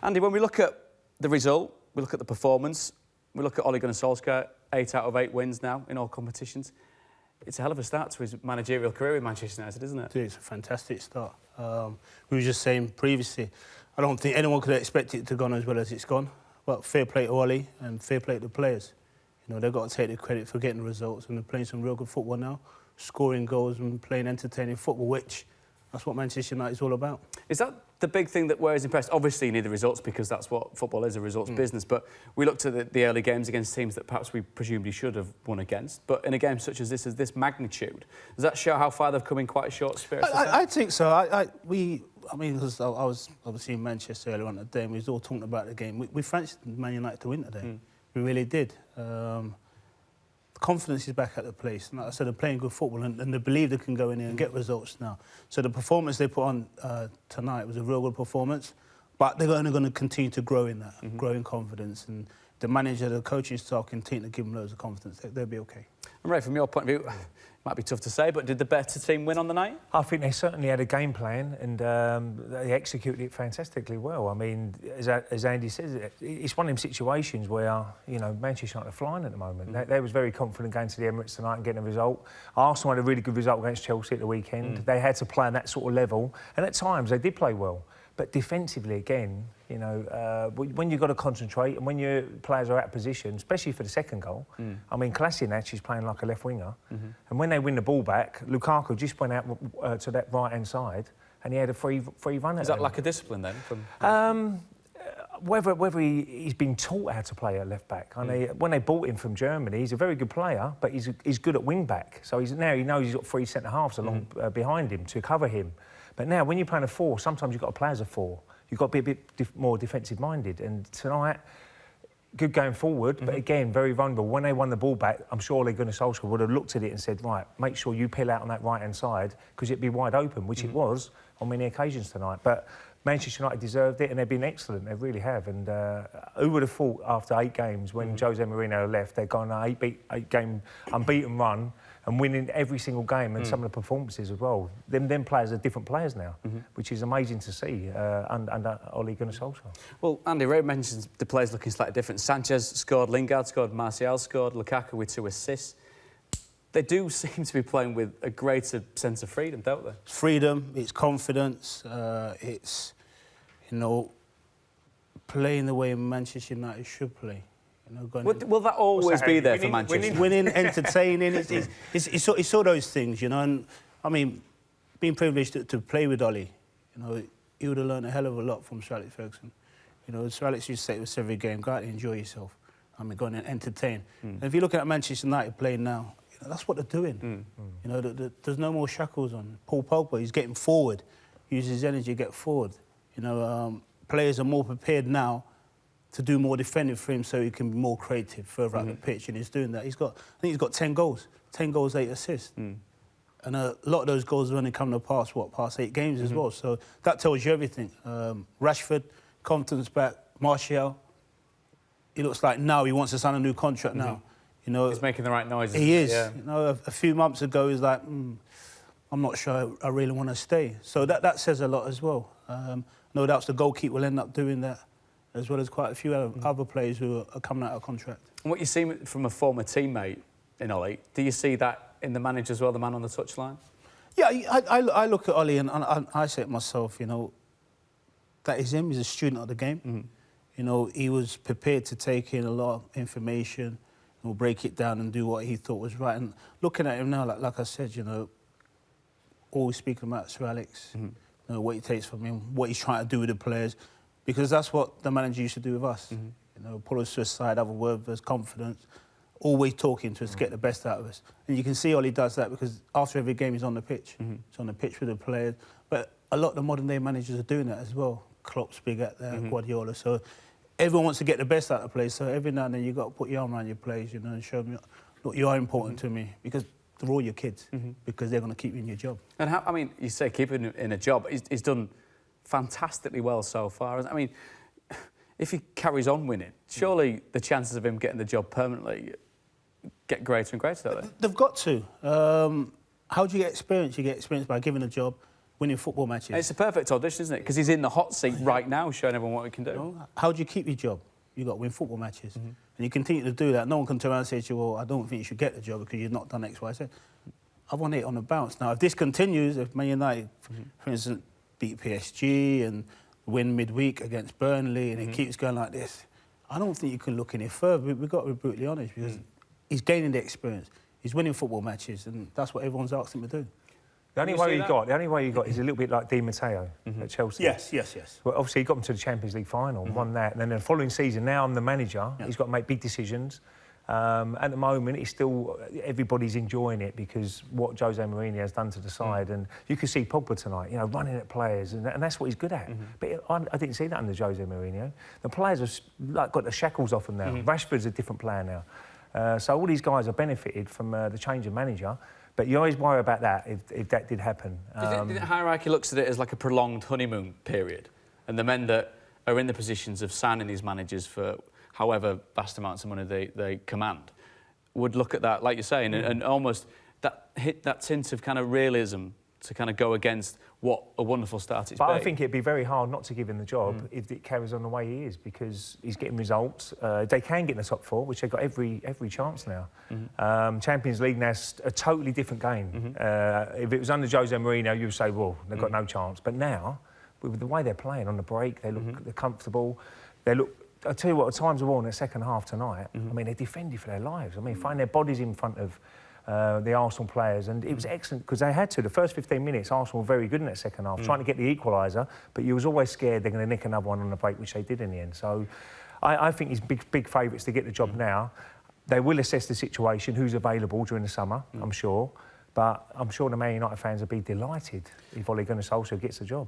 Andy, when we look at the result, we look at the performance, we look at Ole Gunnar Solskjaer, 8 out of 8 wins now in all competitions. It's a hell of a start to his managerial career with Manchester United, isn't it? It's a fantastic start. We were just saying previously, I don't think anyone could have expected it to go on as well as it's gone. But fair play to Ole and fair play to the players. You know, they've got to take the credit for getting the results, and they're playing some real good football now, scoring goals and playing entertaining football, which that's what Manchester United is all about. Is that the big thing that wears impressed? Obviously, you need the results because that's what football is, a results business. But we looked at the early games against teams that perhaps we presumably should have won against. But in a game such as this magnitude, does that show how far they've come in quite a short space? I think so. I mean, because I was obviously in Manchester earlier on today, and we was all talking about the game. We fancied Man United to win today. We really did. Confidence is back at the place. And like I said, they're playing good football and they believe they can go in here and get results now. So the performance they put on tonight was a real good performance, but they're only going to continue to grow in that, grow in confidence. And the manager, the coaching staff continue to give them loads of confidence. They'll be okay. And Ray, from your point of view, it might be tough to say, but did the better team win on the night? I think they certainly had a game plan and they executed it fantastically well. I mean, as Andy says, it's one of them situations where, you know, Manchester United are flying at the moment. They was very confident going to the Emirates tonight and getting a result. Arsenal had a really good result against Chelsea at the weekend. They had to play on that sort of level, and at times they did play well. But defensively, again, you know, when you've got to concentrate and when your players are out of position, especially for the second goal, I mean, Kolasinac is playing like a left winger. And when they win the ball back, Lukaku just went out to that right-hand side and he had a free run at Is that lack of discipline then? Whether he's been taught how to play at left back. When they bought him from Germany, he's a very good player, but he's good at wing back. So now he knows he's got 3 centre-halves along behind him to cover him. But now, when you're playing a 4, sometimes you've got to play as a 4. You've got to be a bit more defensive-minded. And tonight, good going forward, but again, very vulnerable. When they won the ball back, I'm sure Ole Gunnar Solskjaer would have looked at it and said, right, make sure you peel out on that right-hand side, because it'd be wide open, which it was on many occasions tonight. But Manchester United deserved it, and they've been excellent. They really have. And who would have thought after 8 games, when Jose Mourinho left, they'd gone an 8-game unbeaten run, and winning every single game and some of the performances as well. Them players are different players now, which is amazing to see under Ole Gunnar Solskjaer. Well, Andy, Ray mentions the players looking slightly different. Sanchez scored, Lingard scored, Martial scored, Lukaku with 2 assists. They do seem to be playing with a greater sense of freedom, don't they? Freedom, it's confidence, it's, you know, playing the way Manchester United should play. You know, will that always be there for Manchester? Winning, entertaining, it's all those things, you know. And I mean, being privileged to play with Ole, you know, he would have learned a hell of a lot from Sir Alex Ferguson. You know, Sir Alex used to say to us every game, go out and enjoy yourself. I mean, go and entertain. And if you look at Manchester United playing now, you know, that's what they're doing. You know, there's no more shackles on. Paul Pogba, he's getting forward, uses his energy to get forward. You know, players are more prepared now to do more defending for him so he can be more creative further out the pitch, and he's doing that. I think he's got 10 goals. 10 goals, 8 assists. And a lot of those goals have only come in the past 8 games as well. So that tells you everything. Rashford, confidence back. Martial, he looks like now he wants to sign a new contract now. You know, he's making the right noises. He is. Yeah. You know, a few months ago, he's like, I'm not sure I really want to stay. So that says a lot as well. No doubt the goalkeeper will end up doing that, as well as quite a few other players who are coming out of contract. And what you see from a former teammate in Ole, do you see that in the manager as well, the man on the touchline? Yeah, I look at Ole and I say to myself, you know, that is him. He's a student of the game. You know, he was prepared to take in a lot of information, and break it down and do what he thought was right. And looking at him now, like I said, you know, always speaking about Sir Alex, you know, what he takes from him, what he's trying to do with the players. Because that's what the manager used to do with us. You know, pull us to a side, have a word with us, confidence, always talking to us to get the best out of us. And you can see Ole does that because after every game he's on the pitch. He's on the pitch with the players. But a lot of the modern day managers are doing that as well. Klopp's big at that, Guardiola. So everyone wants to get the best out of the players. So every now and then you've got to put your arm around your players, you know, and show them, look, you are important to me because they're all your kids, because they're going to keep you in your job. And how, I mean, you say keeping him in a job, he's done fantastically well so far. I mean, if he carries on winning, surely the chances of him getting the job permanently get greater and greater, don't they? They've got to. How do you get experience? You get experience by giving a job, winning football matches. And it's a perfect audition, isn't it? Because he's in the hot seat right now, showing everyone what he can do. You know, how do you keep your job? You've got to win football matches. And you continue to do that. No one can turn around and say to you, well, I don't think you should get the job because you've not done X, Y, Z. I've won 8 on the bounce. Now, if this continues, if Man United, for instance, beat PSG and win midweek against Burnley and it keeps going like this, I don't think you can look any further. We've got to be brutally honest because he's gaining the experience. He's winning football matches and that's what everyone's asked him to do. The only way you got is a little bit like Di Matteo at Chelsea. Yes. Well, obviously, he got him to the Champions League final, won that, and then the following season, now I'm the manager, he's got to make big decisions. At the moment, it's still, everybody's enjoying it because what Jose Mourinho has done to the side, and you can see Pogba tonight, you know, running at players, and that's what he's good at. But I didn't see that under Jose Mourinho. The players have got the shackles off them now. Rashford's a different player now. So all these guys have benefited from the change of manager. But you always worry about that if that did happen. Do you think the hierarchy looks at it as like a prolonged honeymoon period? And the men that are in the positions of signing these managers for however vast amounts of money they command would look at that, like you're saying, and almost hit that tint of kind of realism to kind of go against what a wonderful start it's been. But I think it'd be very hard not to give him the job if it carries on the way he is, because he's getting results. They can get in the top 4, which they've got every chance now. Champions League now's a totally different game. If it was under Jose Mourinho, you would say, well, they've got no chance. But now, with the way they're playing on the break, they look they're comfortable. They look. I tell you what, at times of war in the second half tonight, I mean, they defended for their lives. I mean, find their bodies in front of the Arsenal players, and it was excellent because they had to. The first 15 minutes, Arsenal were very good in that second half, trying to get the equaliser, but you was always scared they're going to nick another one on the break, which they did in the end. So I think he's big favourites to get the job now. They will assess the situation, who's available during the summer, I'm sure. But I'm sure the Man United fans will be delighted if Ole Gunnar Solskjaer gets the job.